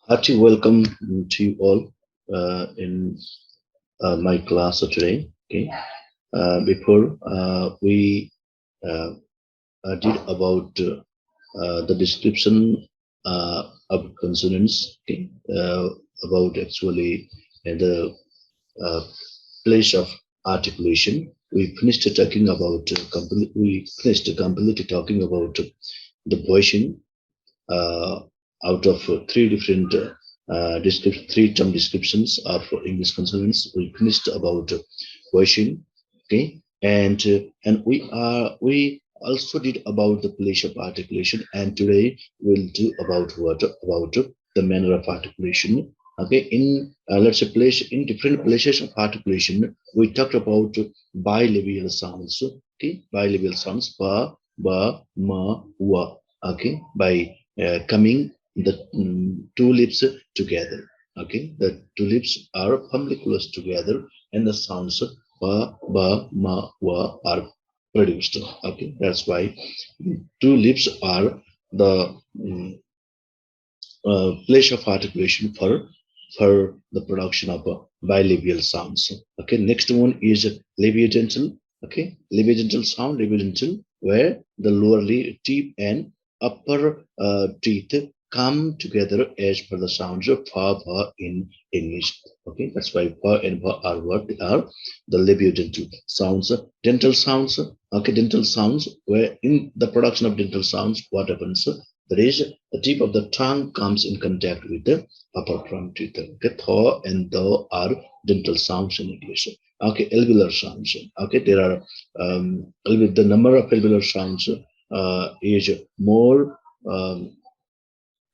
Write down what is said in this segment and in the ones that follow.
Hearty welcome to you all in my class today. Okay, before we uh, did about the description of consonants. Okay, about actually the uh, place of articulation. We finished talking about we finished completely talking about the voicing uh, out of three different three term descriptions of English consonants. We finished about version, okay, and we also did about the place of articulation, and today we'll do about what about the manner of articulation. Okay, in let's say place in different places of articulation, we talked about bilabial sounds. Okay, bilabial sounds ba, ba, ma, wa. Okay, by coming the two lips together. Okay, the two lips are firmly close together, and the sounds ba, ba, ma, wa are produced. Okay, that's why two lips are the place of articulation for the production of bilabial sounds. Okay, next one is labiodental. Okay, labiodental sound, labiodental, where the lower teeth and upper teeth come together as per the sounds of fa, fa in English. Okay, that's why fa and fa are what they are, the labiodental sounds. Dental sounds. Okay, dental sounds, where in the production of dental sounds, what happens? There is the tip of the tongue comes in contact with the upper front teeth. Okay, tho and tho are dental sounds in English. Okay, alveolar sounds. Okay, there are the number of alveolar sounds is more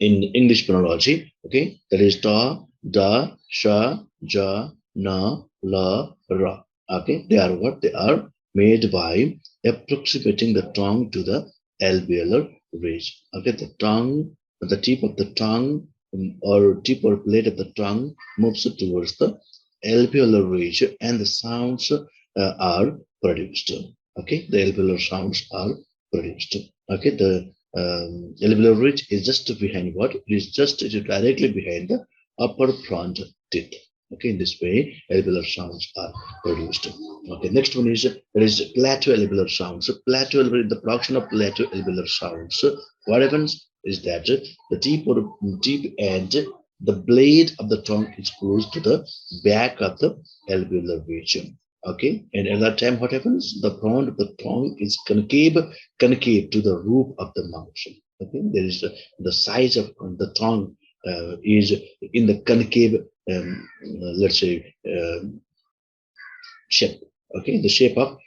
in English phonology. Okay, that is da, da, sha, ja, na, la, ra. Okay, they are what they are made by approximating the tongue to the alveolar ridge. Okay, the tongue, the tip of the tongue or tip or blade of the tongue moves towards the alveolar ridge, and the sounds are produced. Okay, the alveolar sounds are produced. Okay, the alveolar ridge is just behind what? It is just directly behind the upper front teeth. Okay, in this way, alveolar sounds are produced. Okay, next one is there is plateau alveolar sounds. So plateau alveolar, the production of plateau alveolar sounds. So what happens is that the tip and the blade of the tongue is close to the back of the alveolar region. Okay, and at that time, what happens? The front of the tongue is concave to the roof of the mouth. Okay, there is the size of the tongue is in the concave, let's say, shape. Okay, the shape of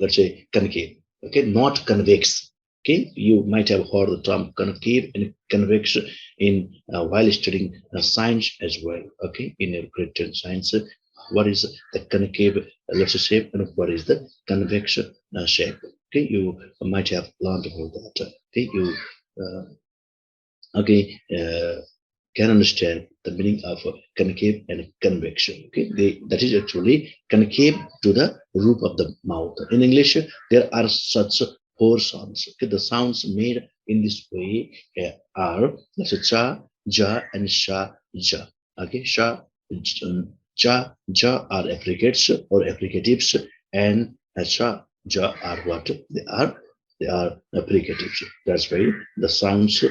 let's say concave. Okay, not convex. Okay, you might have heard the term concave and convex in while studying science as well. Okay, in your grade 10 science, what is the concave let's say shape and what is the convex shape? Okay, you might have learned about that. Okay, you uh, okay can understand the meaning of concave and convection. Okay, that is actually concave to the roof of the mouth. In English, there are such four sounds. Okay, the sounds made in this way are let's say cha, ja, and sha, ja. Okay, sha, ja, ja are affricates or affricatives, and cha, ja are what they are. They are applicatives. That's why the sounds,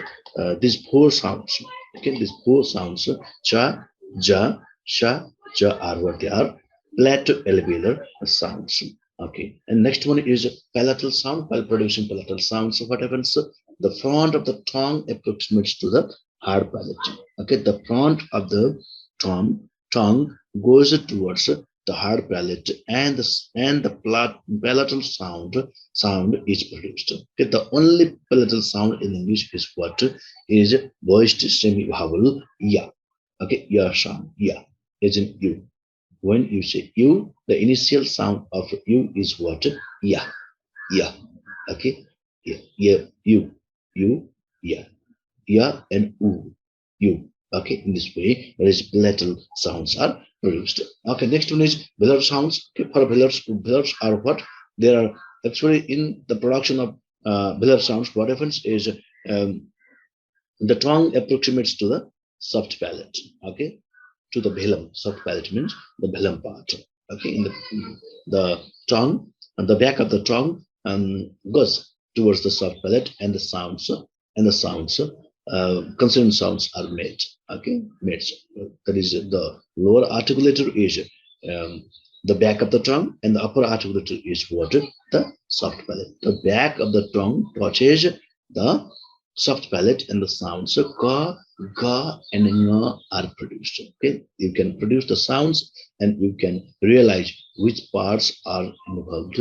these four sounds, okay, these four sounds, cha, ja, sha, ja are what they are, plateau alveolar sounds. Okay, and next one is palatal sound. While producing palatal sounds, so what happens? The front of the tongue approximates to the hard palate. Okay, the front of the tongue goes towards the hard palate, and the palatal sound is produced. Okay, the only palatal sound in English is what is voiced semi-vowel ya. Okay, ya sound ya is in you. When you say you, the initial sound of you is what? Ya, ya. Okay, yeah, yeah, you, yeah, ya, and u, you. Okay, in this way, there is palatal sounds are produced. Okay, next one is velar sounds. Okay, for velars are what? There are actually in the production of velar sounds. What happens is um, the tongue approximates to the soft palate. Okay, to the velum. Soft palate means the velum part. Okay, in the tongue, and the back of the tongue goes towards the soft palate, and the sounds, consonant sounds are made. Okay, made. That is the lower articulator is the back of the tongue, and the upper articulator is what? The soft palate. The back of the tongue touches the soft palate, and the sounds ka, ga, and nga are produced. Okay, you can produce the sounds, and you can realize which parts are involved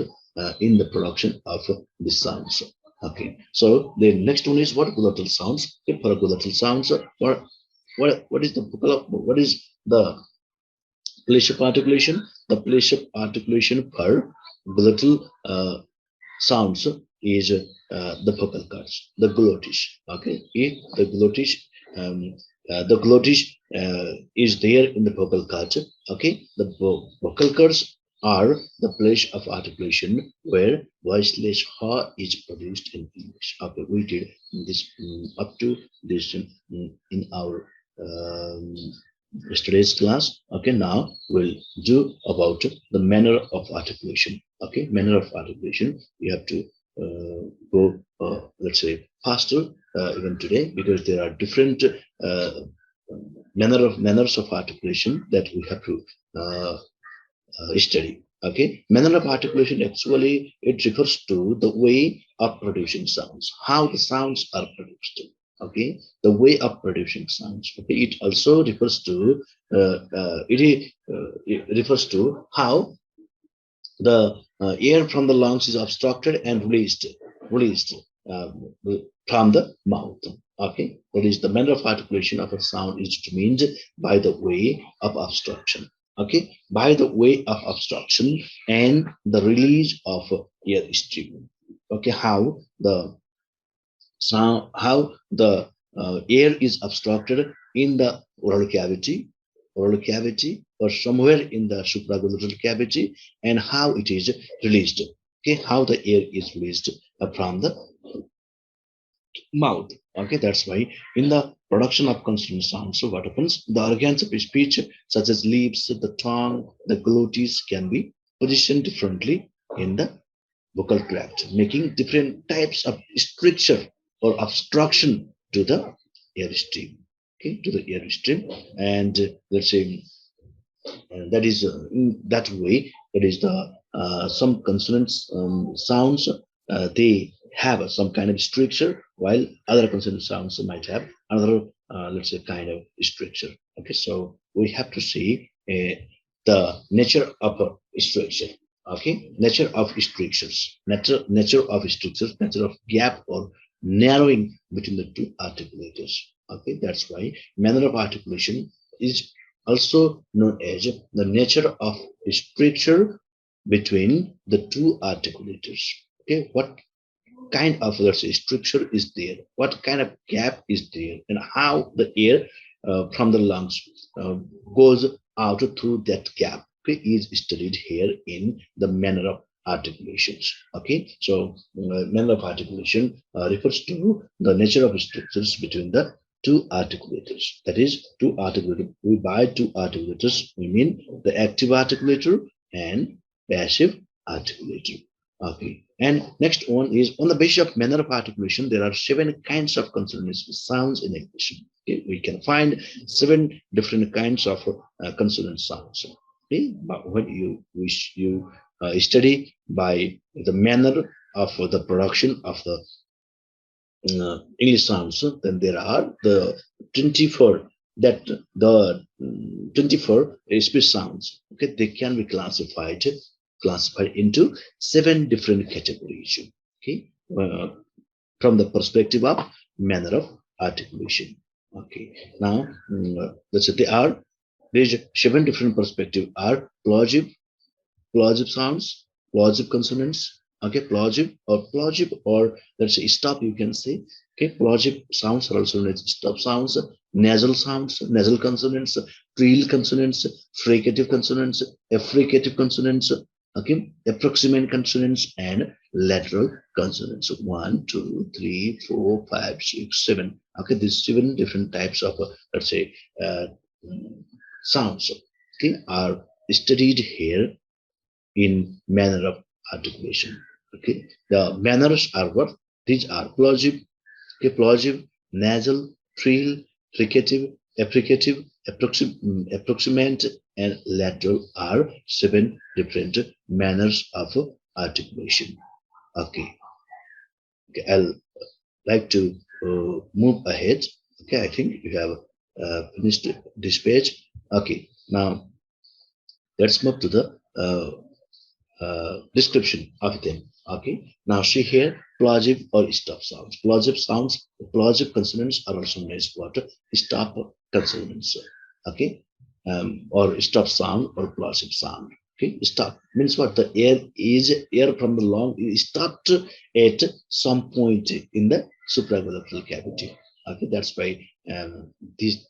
in the production of the sounds. Okay, so the next one is what? Glottal sounds. Okay, for glottal sounds, what is the what is the Plosive articulation? The plosive articulation per glottal sounds is the vocal cords, the glottis. Okay, if the glottis is there in the vocal cords. Okay, the vocal cords are the place of articulation where voiceless ha is produced in English. Okay, we did this up to this in our um, yesterday's class. Okay, now we'll do about the manner of articulation. Okay, manner of articulation. We have to go, let's say, faster even today, because there are different manners of articulation that we have to study. Okay, manner of articulation, actually it refers to the way of producing sounds, how the sounds are produced. Okay, the way of producing sounds. Okay, it also refers to it refers to how the air from the lungs is obstructed and released uh, from the mouth. Okay, that is the manner of articulation of a sound is determined by the way of obstruction. Okay, by the way of obstruction and the release of air stream. Okay, how the air is obstructed in the oral cavity, or somewhere in the supraglottal cavity, and how it is released. Okay, how the air is released from the mouth. Okay, that's why in the production of consonant sounds, so what happens? The organs of speech, such as lips, the tongue, the glottis, can be positioned differently in the vocal tract, making different types of stricture or obstruction to the air stream. Okay, to the air stream, and let's say that is in that way. That is the some consonants sounds they have some kind of stricture, while other consonant sounds might have another let's say kind of stricture. Okay, so we have to see the nature of a structure. Okay, nature of strictures, nature of strictures, nature of gap or narrowing between the two articulators. Okay, that's why manner of articulation is also known as the nature of stricture between the two articulators. Okay, what kind of, let's say, structure is there, what kind of gap is there, and how the air from the lungs uh, goes out through that gap. Okay, is studied here in the manner of articulations. Okay, so manner of articulation refers to the nature of structures between the two articulators. That is, two articulators. By two articulators, we mean the active articulator and passive articulator. Okay, and next one is on the basis of manner of articulation. There are 7 kinds of consonant sounds in English. Okay, we can find 7 different kinds of consonant sounds. Okay, but when you wish you study by the manner of the production of the English sounds, then there are the 24 that the 24 speech sounds. Okay, they can be classified into 7 different categories. Okay, from the perspective of manner of articulation. Okay, now let's say there's 7 different perspectives are plosive sounds, plosive consonants. Okay, plosive or let's say stop, you can say. Okay, plosive sounds are also known as stop sounds, nasal sounds, nasal consonants, trill consonants, fricative consonants, affricative consonants, Okay, approximate consonants and lateral consonants. So 1, 2, 3, 4, 5, 6, 7. Okay, these 7 different types of let's say uh, sounds. Okay, are studied here in manner of articulation. Okay, the manners are what? These are plosive, okay, plosive, nasal, trill, fricative, affricative, approximate, and lateral are 7 different manners of articulation. Okay, okay, I'll like to move ahead. Okay, I think you have finished this page. Okay, now let's move to the description of them. Okay. Now see here, plosive or stop sounds. Plosive sounds, plosive consonants are also known as what? Stop consonants. Okay. Or stop sound or plosive sound. Okay. Stop means what? The air from the lung is stopped at some point in the supraglottal cavity. Okay. That's why these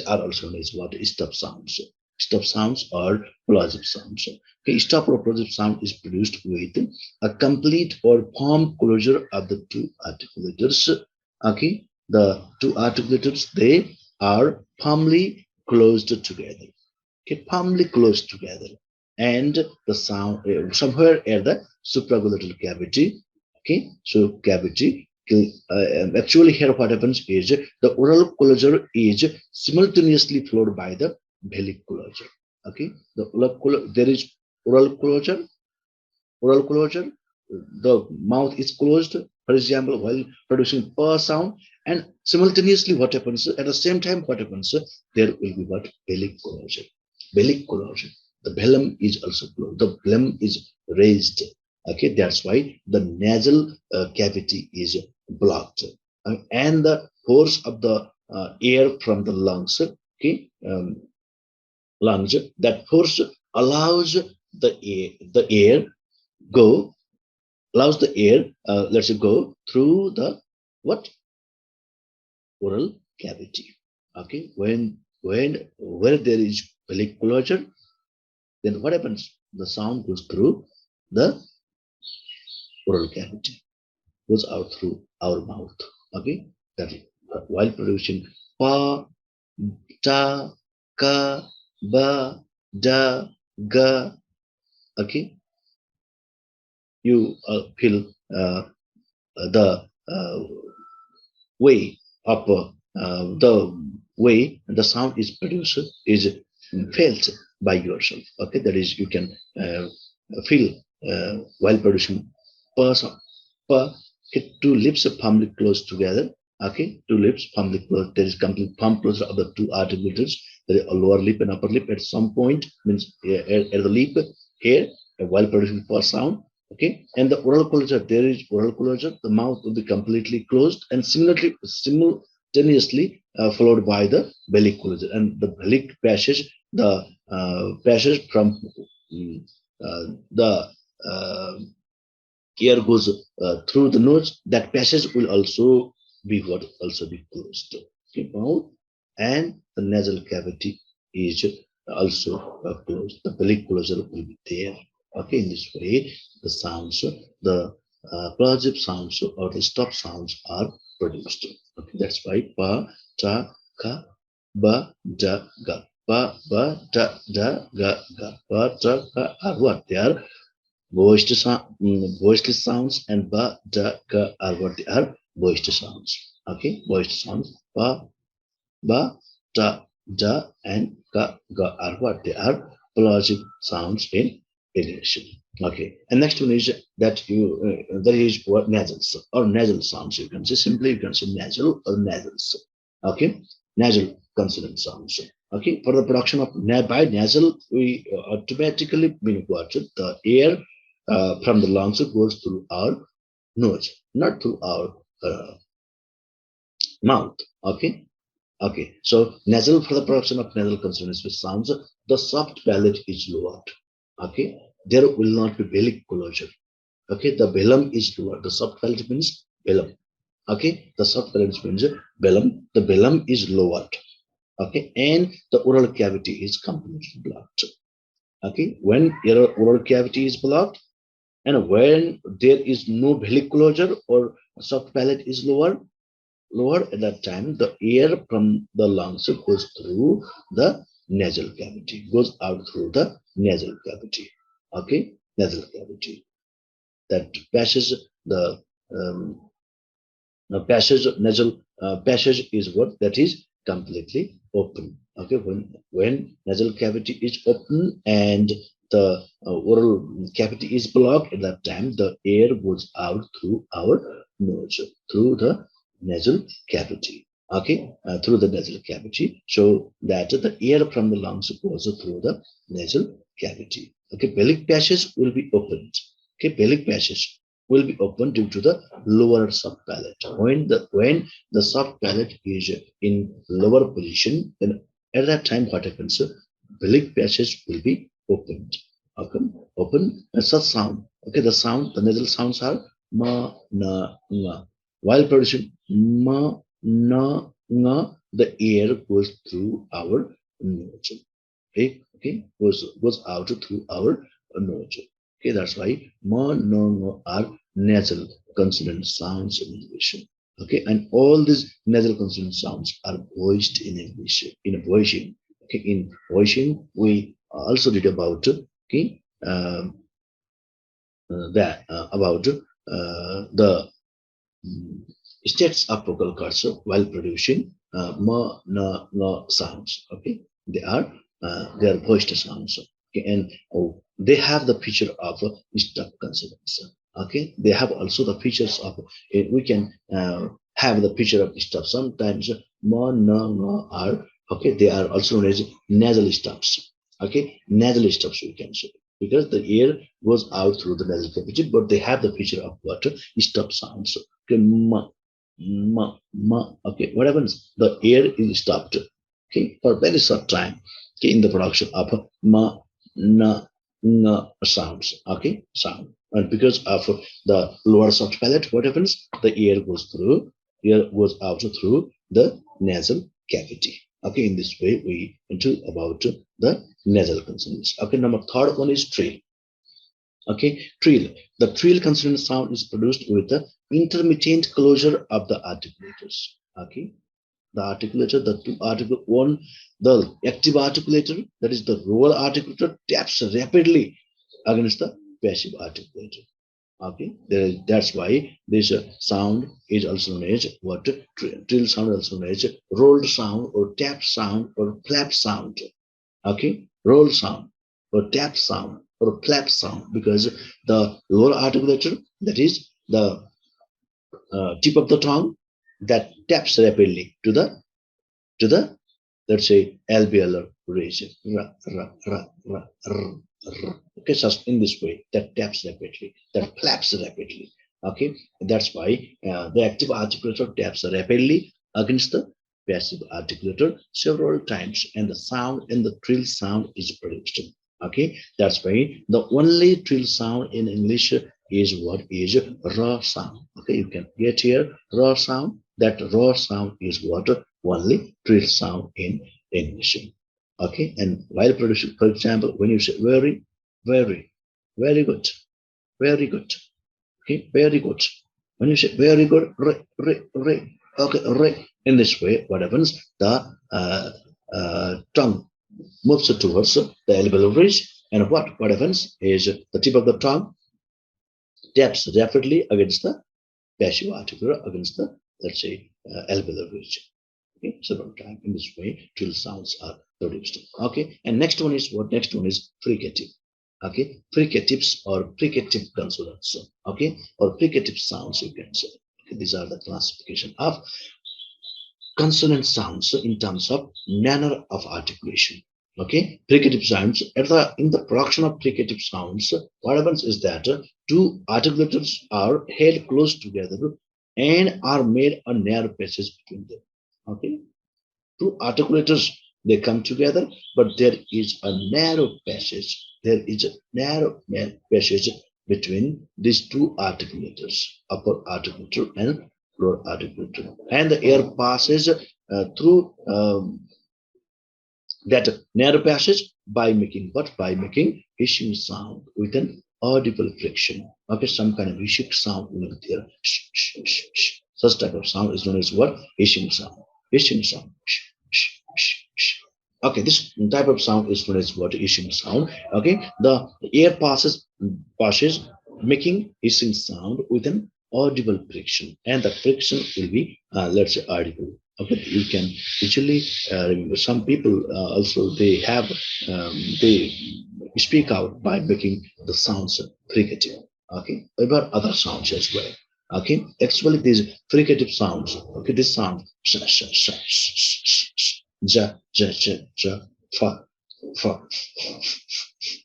are also known as what? Stop sounds. Stop sounds or plosive sounds. Okay, stop or plosive sound is produced with a complete or firm closure of the two articulators. Okay, the two articulators they are firmly closed together. Okay, firmly closed together, and the sound somewhere at the supraglottal cavity. Okay, so cavity. Actually, here what happens is the oral closure is simultaneously followed by the bellic closure. Okay, there is oral closure, oral closure, the mouth is closed, for example, while producing a sound, and simultaneously what happens at the same time, what happens, there will be what? Bellic closure. Bellic closure. The velum is also closed. The velum is raised. Okay, that's why the nasal cavity is blocked. And the force of the air from the lungs, okay, lungs, that force allows the air go allows the air let's say go through the what? Oral cavity. Okay, when where there is bellic closure, then what happens? The sound goes through the oral cavity, goes out through our mouth. Okay, that is while producing pa, ta, ka, ba, da, ga. Okay, you feel the way of the way the sound is produced is felt by yourself. Okay, that is you can feel while producing per sound. Per, okay, two lips are firmly close together. Okay, two lips firmly closed. There is complete firm closure of the two articulators. There is a lower lip and upper lip at some point, means at the lip here while producing per sound. Okay, and the oral closure, there is oral closure, the mouth will be completely closed and simultaneously followed by the belly closure, and the belly passage, the passage from the uh, air goes through the nose, that passage will also be what? Also be closed. Okay, mouth and the nasal cavity is also closed. The belly closure will be there. Okay, in this way, the sounds, the plosive sounds or the stop sounds are produced. Okay, that's why pa, ta, ka, ba, da, ga. Pa, ba, da, da, ga, ga. Pa, ta, ka are what? They are voiced sounds, and ba, da, ga are what? They are voiced sounds. Okay, voiced sounds. Ba, ba, da, da, and ga, ga are what? They are plosive sounds in English. Okay, and next one is that is what? Nasals or nasal sounds. You can say simply you can say nasal or nasals. Okay, nasal consonant sounds. Okay, for the production of by nasal, we automatically mean what? The air from the lungs goes through our nose, not through our mouth. Okay, okay. So nasal, for the production of nasal consonants with sounds, the soft palate is lowered. Okay, there will not be bellic closure. Okay, the velum is lower. The soft palate means velum. Okay, the soft palate means velum. The velum is lowered. Okay, and the oral cavity is completely blocked. Okay, when your oral cavity is blocked, and when there is no belly closure or soft palate is lower at that time, the air from the lungs goes through the nasal cavity, goes out through the nasal cavity. Okay, nasal cavity that passes the um, passage nasal passage is what that is completely open. Okay, when nasal cavity is open and the oral cavity is blocked, at that time the air goes out through our nose, through the nasal cavity. Okay, through the nasal cavity, so that the air from the lungs goes through the nasal cavity. Okay, belly passage will be opened. Okay, belly passage will be open due to the lower soft palate. When the soft palate is in lower position, then at that time what happens? Belly passage will be opened. Okay, open and such sound. Okay, the nasal sounds are ma, na, nga. While producing ma, na, nga, the air goes through our nose. Okay, goes out through our nose. Okay, that's why ma, no, no are nasal consonant sounds in English. Okay, and all these nasal consonant sounds are voiced in English in voicing. Okay, in voicing we also did about okay that about the states of vocal cords while producing ma, na, na sounds. Okay, they are voiced sounds. Okay, and they have the feature of stop consonants. Okay, they have also the features of we can have the feature of stop. Sometimes ma, na, na are okay. They are also known as nasal stops. Okay, nasal stops we can say because the air goes out through the nasal cavity, but they have the feature of what stop sounds. Okay, ma, ma, ma. Okay, what happens? The air is stopped. Okay, for a very short time. Okay, in the production of ma, na, na sounds. Okay, sound. And because of the lower soft palate, what happens? The air goes out through the nasal cavity. Okay, in this way we into about the nasal consonants. Okay, number third one is trill. Okay, trill. The trill consonant sound is produced with the intermittent closure of the articulators. Okay, the articulator, the two articulator, one, the active articulator, that is the roll articulator, taps rapidly against the passive articulator. Okay, that's why this sound is also known as what trill sound, also known as rolled sound or tap sound or flap sound. Okay, roll sound or tap sound or flap sound, because the lower articulator, that is the tip of the tongue, that taps rapidly to the let's say alveolar region. Ra, ra, ra, ra, okay, so in this way that taps rapidly, that flaps rapidly. Okay, that's why the active articulator taps rapidly against the passive articulator several times, and the sound and the trill sound is produced. Okay, that's why the only trill sound in English is what is raw sound. Okay, you can get here raw sound. That raw sound is what only trill sound in English. Okay, and while producing, for example, when you say very, very, very good, very good. Okay, very good. When you say very good, re, re, re, okay, re, in this way, what happens? The tongue moves towards the alveolar ridge, and what happens is the tip of the tongue taps rapidly against the passive articular, against the, let's say, alveolar ridge. Okay, several times in this way trill sounds are produced. Okay, and next one is what? Next one is fricative. Okay, fricatives or fricative consonants. Okay, or fricative sounds you can say. Okay, these are the classification of consonant sounds in terms of manner of articulation. Okay, fricative sounds in the production of fricative sounds, what happens is that two articulators are held close together and are made a narrow passage between them. Okay, two articulators, they come together, but there is a narrow passage. There is a narrow passage between these two articulators, upper articulator and lower articulator, and the air passes through that narrow passage. by making what? By making hissing sound with an audible friction. Okay, some kind of hissing sound will be there. Shh, shh, shh, shh. Such type of sound is known as what? Hissing sound. Hissing sound. Shh, shh, shh, shh. Okay, this type of sound is known as what? Hissing sound. Okay, the air passes making hissing sound with an audible friction, and the friction will be let's say audible. Okay, you can usually remember. Some people also they speak out by making the sounds fricative. Okay, about other sounds as well. Okay, actually these fricative sounds. Okay, this sound sh sh sh sh sh sh ja ja ja ja fa fa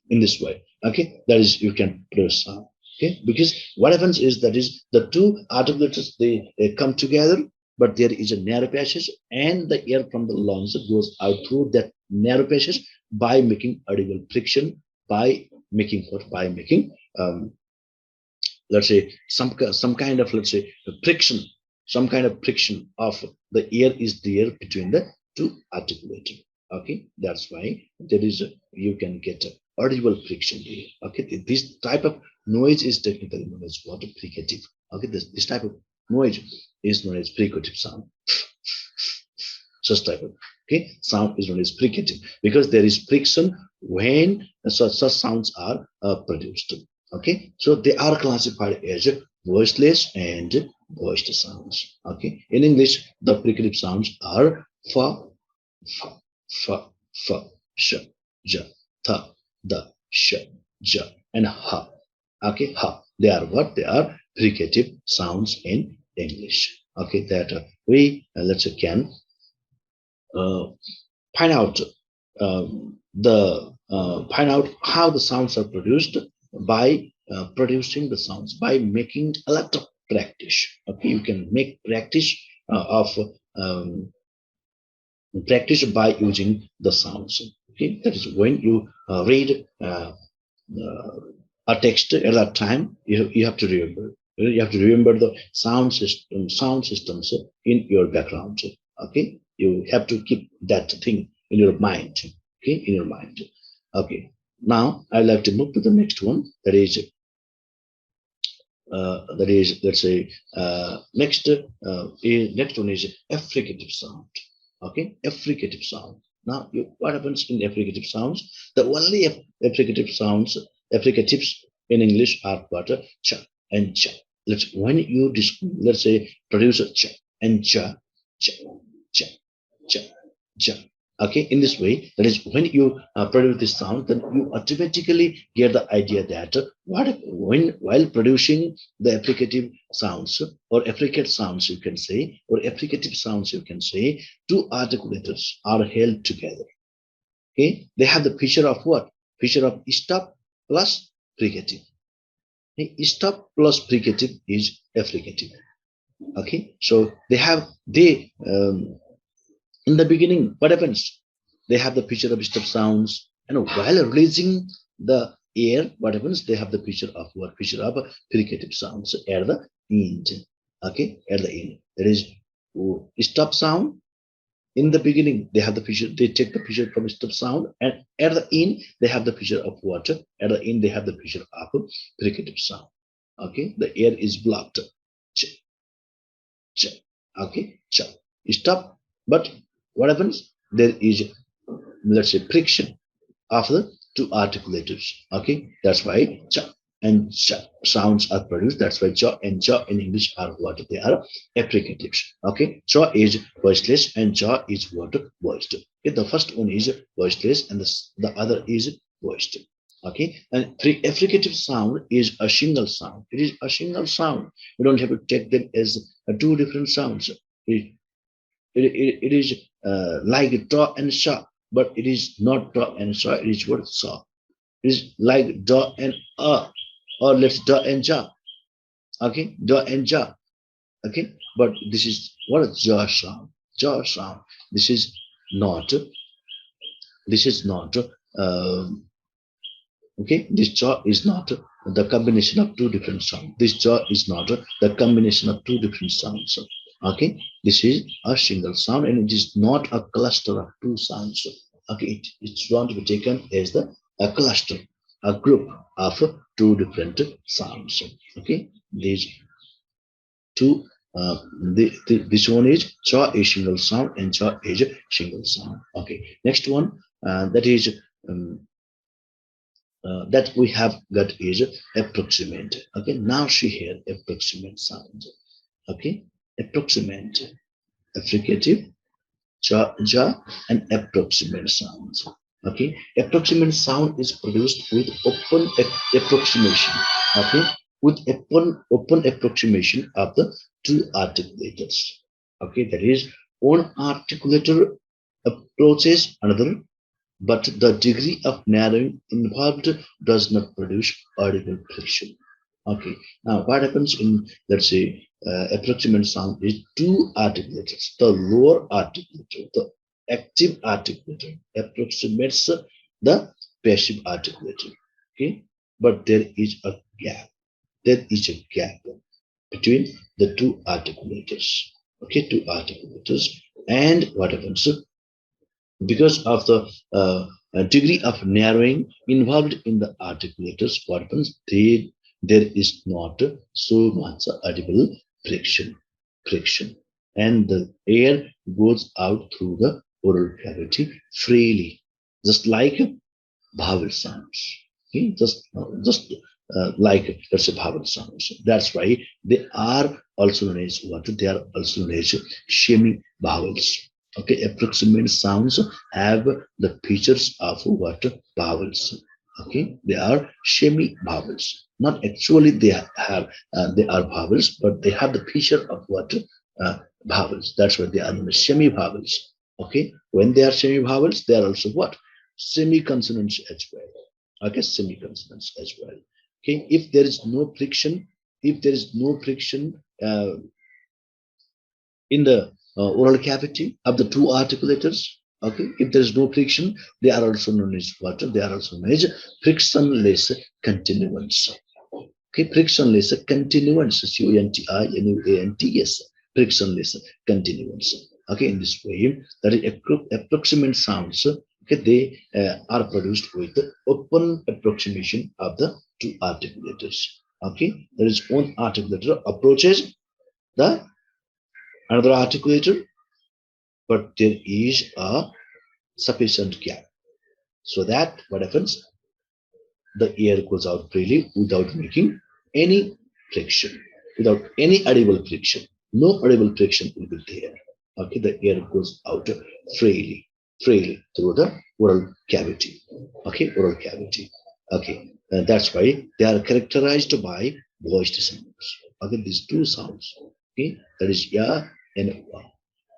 in this way. Okay, that is you can produce sound. Okay, because what happens is that is the two articulators they come together, but there is a narrow passage, and the air from the lungs goes out through that narrow passage by making audible friction, by making what? By making let's say some kind of, let's say, friction, some kind of friction of the air is there between the two articulator. Okay, that's why there is you can get audible friction here. Okay, this type of noise is technically known as what? Fricative. Okay, this type of noise is known as fricative sound. Such type of sound is known as fricative because there is friction when such sounds are produced. Okay, so they are classified as voiceless and voiced sounds. Okay, in English, the fricative sounds are fa, fa, fa, fa, sh, ja, tha, da, sh, ja, and ha. Okay, ha. They are what? They are fricative sounds in English. Okay, that we let's say can find out find out how the sounds are produced by producing the sounds by making a lot of practice. Okay, you can make practice of um, practice by using the sounds. Okay, that is when you read a text at that time, you have to remember. You have to remember the sound systems in your background. Okay, you have to keep that thing in your mind. Okay, in your mind. Okay, now I'd like to move to the next one. That is, let's say, next one is affricative sound. Okay, affricative sound. Now, what happens in affricative sounds? The only affricative sounds, affricatives in English are what? Cha and cha. When you let's say produce a cha and cha, cha, cha, cha, cha. Okay, in this way, that is when you produce this sound, then you automatically get the idea that while producing the applicative sounds or affricate sounds, you can say, or applicative sounds, you can say, two articulators are held together. Okay, they have the feature of what? Feature of stop plus fricative. Okay? Stop plus fricative is affricative. Okay, so in the beginning, what happens? They have the feature of stop sounds, and while releasing the air, what happens? They have the feature of what? Feature of fricative sounds at the end. Okay, at the end. There is stop sound. In the beginning, they have the feature, they take the feature from stop sound, and at the end, they have the feature of what? At the end, they have the feature of fricative sound. Okay, the air is blocked. Ch, ch, okay, ch. Stop, but what happens? There is, let's say, friction of the two articulators. Okay, that's why cha and cha sounds are produced. That's why cha and ja in English are what? They are affricatives. Okay, cha is voiceless and ja is what? Voiced. Okay, the first one is voiceless and the other is voiced. Okay, and affricative sound is a single sound. It is a single sound. You don't have to take them as two different sounds. It is like da and sha, but it is not da and sha. It is what? Sa. It is like da and or let's da and ja. Okay, da and ja. Okay, but this is what is ja sound. Ja sound. This is not. This is not. Okay, this jaw is not the combination of two different sounds. This jaw is not the combination of two different sounds. Okay, this is a single sound and it is not a cluster of two sounds. Okay, it's going to be taken as the a cluster, a group of two different sounds. Okay, these two. This one is cha is single sound and cha is single sound. Okay, next one that is um, that we have got is approximate. Okay, now see here approximate sound. Okay, approximate, affricative, ja, and approximate sounds. Okay, approximate sound is produced with open approximation. Okay, with open approximation of the two articulators. Okay, that is one articulator approaches another, but the degree of narrowing involved does not produce audible friction. Okay, now what happens in, let's say, approximate sound is two articulators. The lower articulator, the active articulator, approximates the passive articulator. Okay, but there is a gap. There is a gap between the two articulators. Okay, two articulators, and what happens? Because of the degree of narrowing involved in the articulators, what happens? There is not so much audible friction, and the air goes out through the oral cavity freely, just like vowel sounds. Okay? Just like that's a vowel sounds. That's why they are also known as what? They are also known as semi vowels. Okay, approximate sounds have the features of what? Vowels. Okay, they are semi vowels. Not actually they are vowels, but they have the feature of what? Vowels. That's why they are known as semi vowels. Okay, when they are semi vowels, they are also what? Semi consonants as well. Okay, semi consonants as well. Okay, if there is no friction, if there is no friction in the oral cavity of the two articulators. Okay, if there is no friction, they are also known as what? They are also known as frictionless continuance. Okay, frictionless continuance. Continuance. Frictionless continuance. Okay, in this way, that is approximate sounds. Okay, they are produced with open approximation of the two articulators. Okay, there is one articulator approaches the another articulator, but there is a sufficient gap so that what happens, the air goes out freely without making any friction, without any audible friction. No audible friction will be there. Okay, the air goes out freely through the oral cavity. Okay, oral cavity. Okay, that's why they are characterized by voiced sounds. Okay, these two sounds. Okay, that is ya and wa.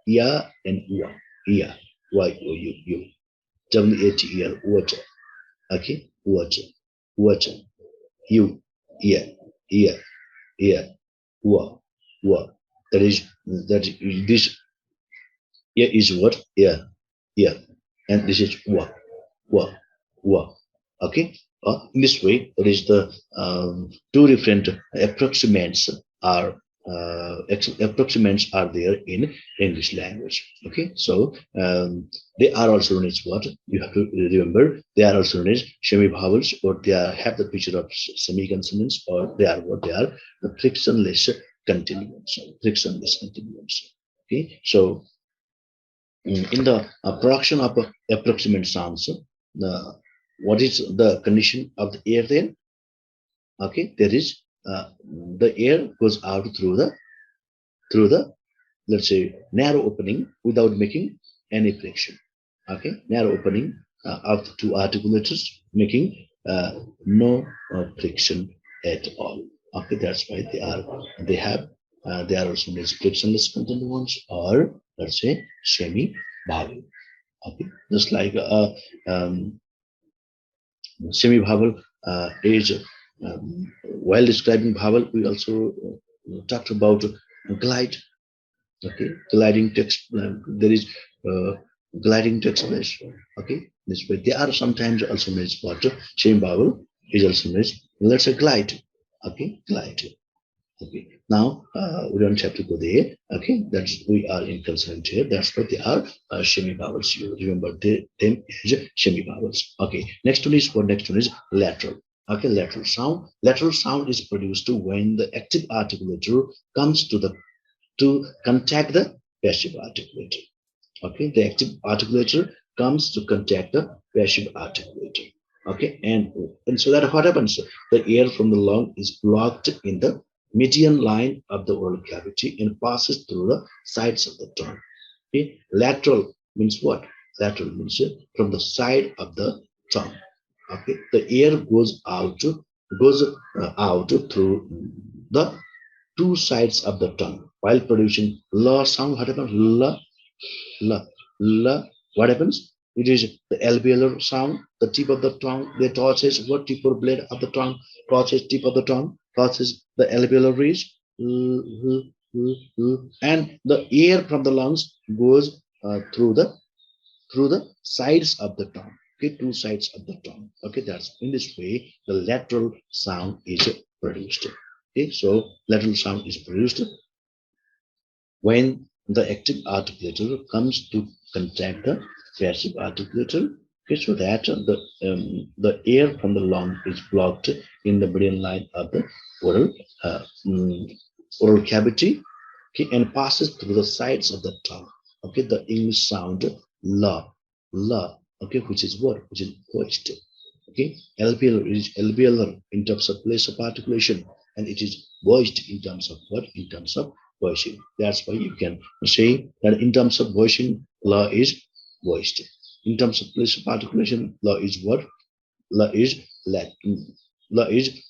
Ya and wa. Ya, y-o-u-u. W-a-t-e-r, water. Okay, water, water. You, yeah, yeah, yeah, wa, wa. That is that this yeah is what? Yeah, yeah, and this is wa, wa, wa. Okay, in this way, that is the two different approximates are approximates are there in English language. Okay, so they are also known as what? You have to remember, they are also known as semi-vowels, or they are, have the feature of semi-consonants, or they are what? They are the frictionless continuance. Frictionless continuance. Okay, so in the production of approximate sounds, what is the condition of the air then? Okay, there is the air goes out through the, let's say, narrow opening without making any friction. Okay, narrow opening of the two articulators, making no friction at all. Okay, that's why they are also known as frictionless continuance, or let's say semi vowel. Okay, just like semi vowel is while describing vowel, we also talked about glide. Okay, gliding text. There is gliding text express. Okay, this way they are sometimes also known as what? Same vowel is also known as, let's say, glide. Okay, glide. Okay, now we don't have to go there. Okay, that's we are in consonant here. That's what they are semivowels. You remember them as semivowels. Okay, next one is what? Next one is lateral. Okay, lateral sound. Lateral sound is produced when the active articulator comes to contact the passive articulator. Okay, the active articulator comes to contact the passive articulator. Okay, and so that what happens? The air from the lung is blocked in the median line of the oral cavity and passes through the sides of the tongue. Okay, lateral means what? Lateral means from the side of the tongue. Okay, the air goes out through the two sides of the tongue while producing la sound. What happens? La, la, la. What happens? It is the alveolar sound. The tip of the tongue, they touches what tip or blade of the tongue touches tip of the tongue, touches the alveolar ridge, and the air from the lungs goes through the sides of the tongue. Okay, two sides of the tongue. Okay, that's in this way the lateral sound is produced. Okay, so lateral sound is produced when the active articulator comes to contract the passive articulator. Okay, so that the air from the lung is blocked in the median line of the oral uh, mm, oral cavity, okay, and passes through the sides of the tongue. Okay, the English sound la, la, okay, which is what? Which is voiced. Okay, alveolar is alveolar in terms of place of articulation, and it is voiced in terms of what? In terms of voicing. That's why you can say that in terms of voicing, la is voiced. In terms of place of articulation, la is what? La is la is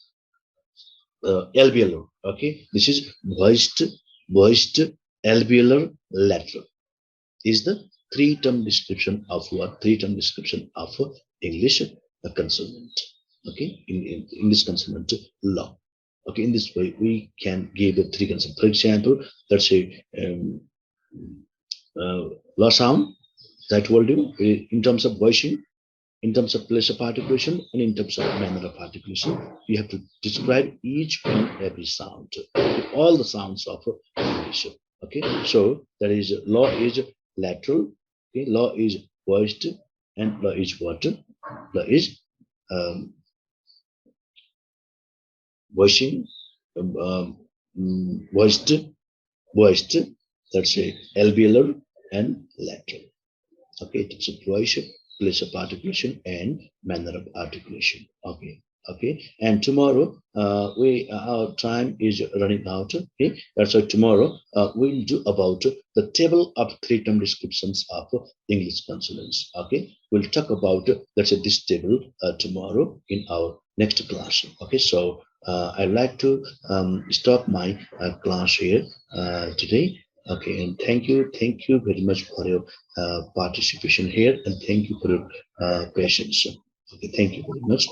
alveolar. Okay, this is voiced alveolar lateral is the three-term description of what? Three-term description of English consonant. Okay, in this consonant law. Okay, in this way we can give the three consonants. For example, let's say law sound that I told you in terms of voicing, in terms of place of articulation, and in terms of manner of articulation. You have to describe each and every sound, all the sounds of English. Okay, so that is law is lateral, okay, law is voiced, and law is what? Law is voicing, voiced, voiced, let's say alveolar and lateral. Okay, it's a place of articulation and manner of articulation. Okay, okay, and tomorrow we our time is running out. Okay, that's why tomorrow we'll do about the table of three-term descriptions of English consonants. Okay, we'll talk about let's say this table tomorrow in our next class. Okay, so I'd like to stop my class here today. Okay, and thank you very much for your participation here, and thank you for your patience. Okay, thank you very much.